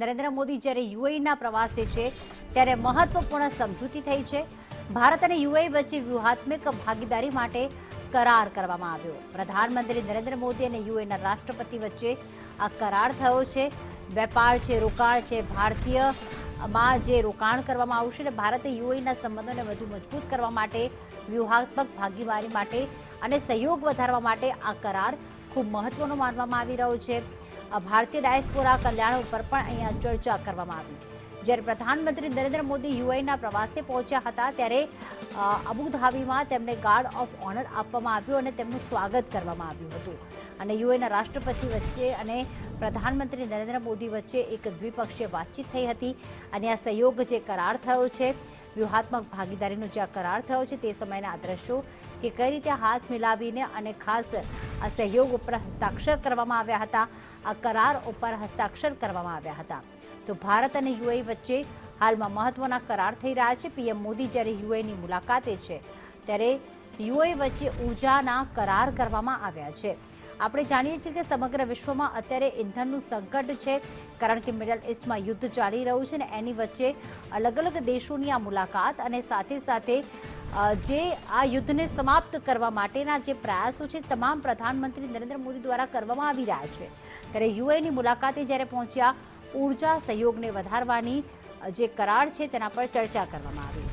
નરેન્દ્ર મોદી જ્યારે યુએઈના પ્રવાસે છે ત્યારે મહત્વપૂર્ણ સમજૂતી થઈ છે। ભારત અને યુએઈ વચ્ચે વ્યૂહાત્મક ભાગીદારી માટે કરાર કરવામાં આવ્યો। પ્રધાનમંત્રી નરેન્દ્ર મોદી અને યુએઈના રાષ્ટ્રપતિ વચ્ચે આ કરાર થયો છે। વેપાર છે, રોકાણ છે, ભારતીયમાં જે રોકાણ કરવામાં આવશે અને ભારતે યુએઈના સંબંધોને વધુ મજબૂત કરવા માટે વ્યૂહાત્મક ભાગીદારી માટે અને સહયોગ વધારવા માટે આ કરાર ખૂબ મહત્વનો માનવામાં આવી રહ્યો છે। ભારતીય ડાયસ્પોરા કલ્યાણ ઉપર પણ અહીંયા ચર્ચા કરવામાં આવી। જ્યારે પ્રધાનમંત્રી નરેન્દ્ર મોદી યુએઈના પ્રવાસે પહોંચ્યા હતા ત્યારે અબુધાબીમાં તેમને ગાર્ડ ઓફ ઓનર આપવામાં આવ્યું અને તેમનું સ્વાગત કરવામાં આવ્યું હતું અને યુએઈના રાષ્ટ્રપતિ વચ્ચે અને પ્રધાનમંત્રી નરેન્દ્ર મોદી વચ્ચે એક દ્વિપક્ષીય વાતચીત થઈ હતી અને આ સહયોગ જે કરાર થયો છે, વ્યૂહાત્મક ભાગીદારીનો જે આ કરાર થયો છે તે સમયના આ દ્રશ્યો કે કઈ રીતે હાથ મિલાવીને અને ખાસ આ સહયોગ ઉપર હસ્તાક્ષર કરવામાં આવ્યા હતા, આ કરાર ઉપર હસ્તાક્ષર કરવામાં આવ્યા હતા। તો ભારત અને યુએઈ વચ્ચે હાલમાં મહત્વના કરાર થઈ રહ્યા છે। પીએમ મોદી જ્યારે યુએઈની મુલાકાતે છે ત્યારે યુએઈ વચ્ચે ઊર્જાના કરાર કરવામાં આવ્યા છે। આપણે જાણીએ છીએ કે સમગ્ર વિશ્વમાં અત્યારે ઇંધણનું સંકટ છે કારણ કે મિડલ ઇસ્ટમાં યુદ્ધ ચાલી રહ્યું છે અને એની વચ્ચે અલગ અલગ દેશોની આ મુલાકાત અને સાથે સાથે જે આ યુદ્ધને સમાપ્ત કરવા માટેના જે પ્રયાસો છે તમામ પ્રધાનમંત્રી નરેન્દ્ર મોદી દ્વારા કરવામાં આવી રહ્યા છે। ત્યારે યુએઈની મુલાકાતે જ્યારે પહોંચ્યા, ઊર્જા સહયોગને વધારવાની જે કરાર છે તેના પર ચર્ચા કરવામાં આવી।